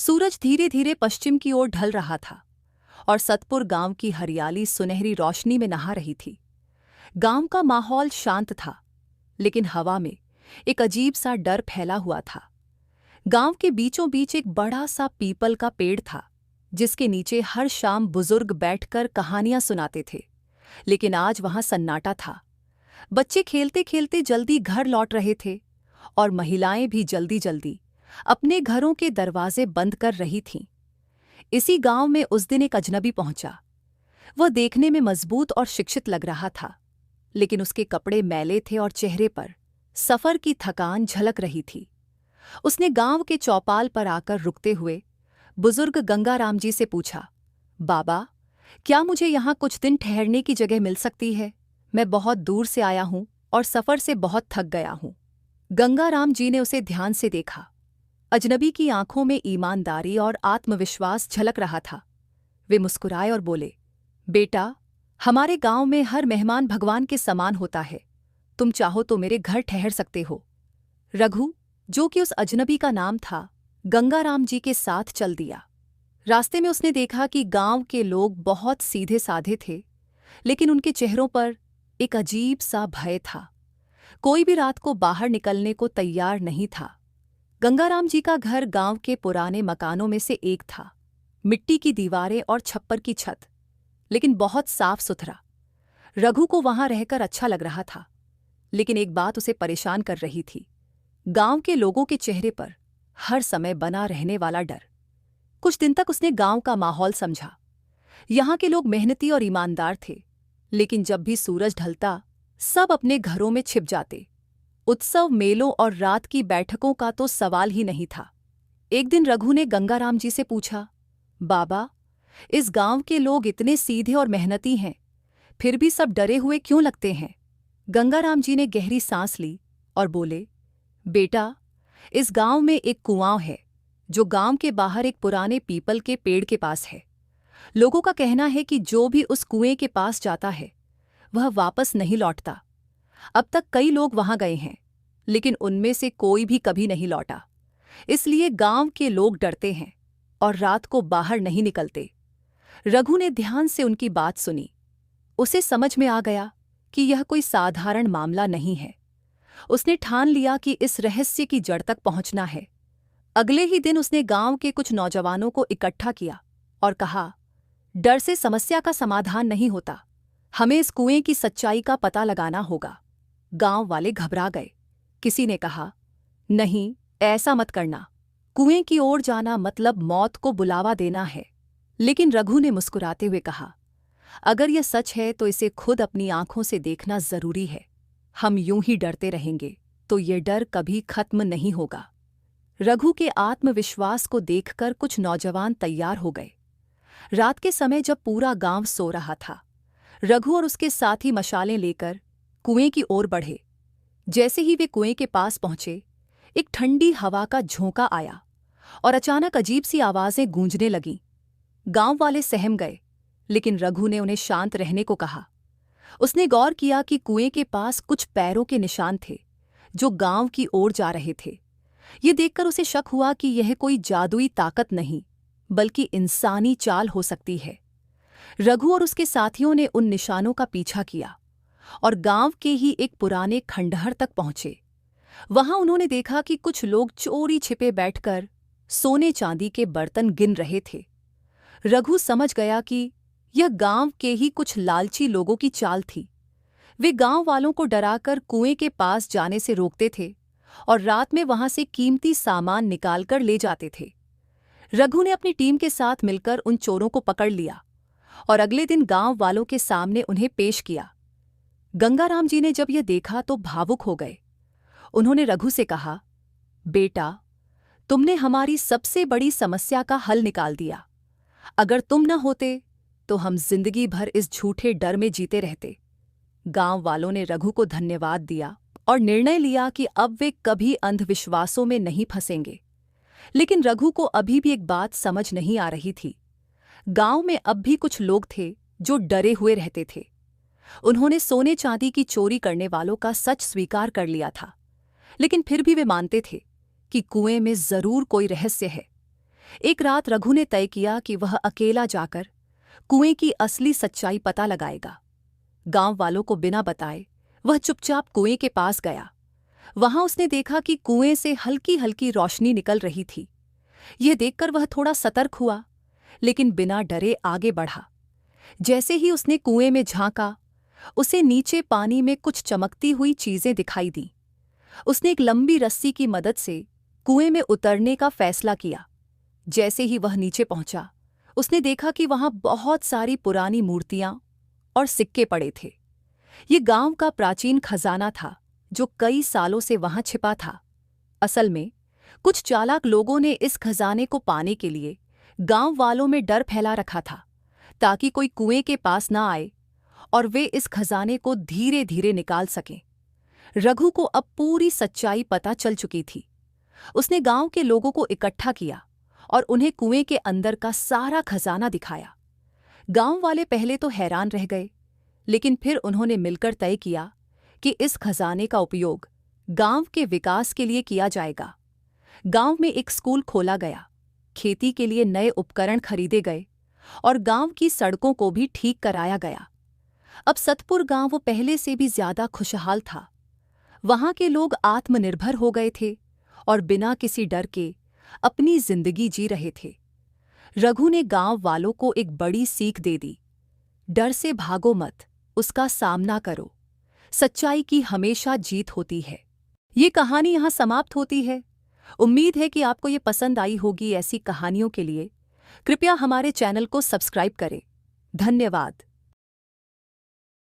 सूरज धीरे धीरे पश्चिम की ओर ढल रहा था और सतपुर गांव की हरियाली सुनहरी रोशनी में नहा रही थी। गांव का माहौल शांत था, लेकिन हवा में एक अजीब सा डर फैला हुआ था। गांव के बीचों बीच एक बड़ा सा पीपल का पेड़ था, जिसके नीचे हर शाम बुजुर्ग बैठकर कहानियां सुनाते थे। लेकिन आज वहां सन्नाटा था। बच्चे खेलते खेलते जल्दी घर लौट रहे थे और महिलाएं भी जल्दी जल्दी अपने घरों के दरवाजे बंद कर रही थीं। इसी गांव में उस दिन एक अजनबी पहुंचा। वह देखने में मजबूत और शिक्षित लग रहा था, लेकिन उसके कपड़े मैले थे और चेहरे पर सफर की थकान झलक रही थी। उसने गांव के चौपाल पर आकर रुकते हुए बुजुर्ग गंगाराम जी से पूछा, बाबा, क्या मुझे यहाँ कुछ दिन ठहरने की जगह मिल सकती है? मैं बहुत दूर से आया हूँ और सफर से बहुत थक गया हूँ। गंगाराम जी ने उसे ध्यान से देखा। अजनबी की आंखों में ईमानदारी और आत्मविश्वास झलक रहा था। वे मुस्कुराए और बोले, बेटा, हमारे गांव में हर मेहमान भगवान के समान होता है। तुम चाहो तो मेरे घर ठहर सकते हो। रघु, जो कि उस अजनबी का नाम था, गंगाराम जी के साथ चल दिया। रास्ते में उसने देखा कि गांव के लोग बहुत सीधे साधे थे, लेकिन उनके चेहरों पर एक अजीब सा भय था। कोई भी रात को बाहर निकलने को तैयार नहीं था। गंगाराम जी का घर गांव के पुराने मकानों में से एक था। मिट्टी की दीवारें और छप्पर की छत, लेकिन बहुत साफ सुथरा। रघु को वहां रहकर अच्छा लग रहा था, लेकिन एक बात उसे परेशान कर रही थी। गांव के लोगों के चेहरे पर हर समय बना रहने वाला डर। कुछ दिन तक उसने गांव का माहौल समझा। यहाँ के लोग मेहनती और ईमानदार थे, लेकिन जब भी सूरज ढलता, सब अपने घरों में छिप जाते। उत्सव, मेलों और रात की बैठकों का तो सवाल ही नहीं था। एक दिन रघु ने गंगाराम जी से पूछा, बाबा, इस गांव के लोग इतने सीधे और मेहनती हैं, फिर भी सब डरे हुए क्यों लगते हैं? गंगाराम जी ने गहरी सांस ली और बोले, बेटा, इस गांव में एक कुआं है, जो गांव के बाहर एक पुराने पीपल के पेड़ के पास है। लोगों का कहना है कि जो भी उस कुएं के पास जाता है, वह वापस नहीं लौटता। अब तक कई लोग वहां गए हैं, लेकिन उनमें से कोई भी कभी नहीं लौटा। इसलिए गांव के लोग डरते हैं और रात को बाहर नहीं निकलते। रघु ने ध्यान से उनकी बात सुनी। उसे समझ में आ गया कि यह कोई साधारण मामला नहीं है। उसने ठान लिया कि इस रहस्य की जड़ तक पहुंचना है। अगले ही दिन उसने गांव के कुछ नौजवानों को इकट्ठा किया और कहा, डर से समस्या का समाधान नहीं होता। हमें इस कुएं की सच्चाई का पता लगाना होगा। गांव वाले घबरा गए। किसी ने कहा, नहीं, ऐसा मत करना। कुएं की ओर जाना मतलब मौत को बुलावा देना है। लेकिन रघु ने मुस्कुराते हुए कहा, अगर यह सच है तो इसे खुद अपनी आंखों से देखना जरूरी है। हम यूं ही डरते रहेंगे तो ये डर कभी खत्म नहीं होगा। रघु के आत्मविश्वास को देखकर कुछ नौजवान तैयार हो गए। रात के समय जब पूरा गांव सो रहा था, रघु और उसके साथी मशालें लेकर कुएं की ओर बढ़े। जैसे ही वे कुएं के पास पहुंचे, एक ठंडी हवा का झोंका आया और अचानक अजीब सी आवाजें गूंजने लगीं। गांव वाले सहम गए, लेकिन रघु ने उन्हें शांत रहने को कहा। उसने गौर किया कि कुएं के पास कुछ पैरों के निशान थे, जो गांव की ओर जा रहे थे। ये देखकर उसे शक हुआ कि यह कोई जादुई ताकत नहीं, बल्कि इंसानी चाल हो सकती है। रघु और उसके साथियों ने उन निशानों का पीछा किया और गांव के ही एक पुराने खंडहर तक पहुंचे। वहां उन्होंने देखा कि कुछ लोग चोरी छिपे बैठकर सोने चांदी के बर्तन गिन रहे थे। रघु समझ गया कि यह गांव के ही कुछ लालची लोगों की चाल थी। वे गांव वालों को डराकर कुएं के पास जाने से रोकते थे और रात में वहां से कीमती सामान निकालकर ले जाते थे। रघु ने अपनी टीम के साथ मिलकर उन चोरों को पकड़ लिया और अगले दिन गांव वालों के सामने उन्हें पेश किया। गंगाराम जी ने जब यह देखा तो भावुक हो गए। उन्होंने रघु से कहा, बेटा, तुमने हमारी सबसे बड़ी समस्या का हल निकाल दिया। अगर तुम न होते तो हम जिंदगी भर इस झूठे डर में जीते रहते। गांव वालों ने रघु को धन्यवाद दिया और निर्णय लिया कि अब वे कभी अंधविश्वासों में नहीं फंसेंगे। लेकिन रघु को अभी भी एक बात समझ नहीं आ रही थी। गांव में अब भी कुछ लोग थे जो डरे हुए रहते थे। उन्होंने सोने चांदी की चोरी करने वालों का सच स्वीकार कर लिया था, लेकिन फिर भी वे मानते थे कि कुएं में जरूर कोई रहस्य है। एक रात रघु ने तय किया कि वह अकेला जाकर कुएं की असली सच्चाई पता लगाएगा। गांव वालों को बिना बताए वह चुपचाप कुएं के पास गया। वहां उसने देखा कि कुएं से हल्की हल्की रोशनी निकल रही थी। यह देखकर वह थोड़ा सतर्क हुआ, लेकिन बिना डरे आगे बढ़ा। जैसे ही उसने कुएं में झांका, उसे नीचे पानी में कुछ चमकती हुई चीजें दिखाई दी। उसने एक लंबी रस्सी की मदद से कुएं में उतरने का फैसला किया। जैसे ही वह नीचे पहुंचा, उसने देखा कि वहां बहुत सारी पुरानी मूर्तियां और सिक्के पड़े थे। ये गांव का प्राचीन खजाना था जो कई सालों से वहां छिपा था। असल में कुछ चालाक लोगों ने इस खजाने को पाने के लिए गांव वालों में डर फैला रखा था, ताकि कोई कुएं के पास ना आए और वे इस खजाने को धीरे धीरे निकाल सकें। रघु को अब पूरी सच्चाई पता चल चुकी थी। उसने गांव के लोगों को इकट्ठा किया और उन्हें कुएं के अंदर का सारा खजाना दिखाया। गांव वाले पहले तो हैरान रह गए, लेकिन फिर उन्होंने मिलकर तय किया कि इस खजाने का उपयोग गांव के विकास के लिए किया जाएगा। गांव में एक स्कूल खोला गया, खेती के लिए नए उपकरण खरीदे गए और गांव की सड़कों को भी ठीक कराया गया। अब सतपुर गांव वो पहले से भी ज्यादा खुशहाल था। वहां के लोग आत्मनिर्भर हो गए थे और बिना किसी डर के अपनी जिंदगी जी रहे थे। रघु ने गांव वालों को एक बड़ी सीख दे दी। डर से भागो मत, उसका सामना करो। सच्चाई की हमेशा जीत होती है। ये कहानी यहाँ समाप्त होती है। उम्मीद है कि आपको ये पसंद आई होगी। ऐसी कहानियों के लिए कृपया हमारे चैनल को सब्सक्राइब करें। धन्यवाद।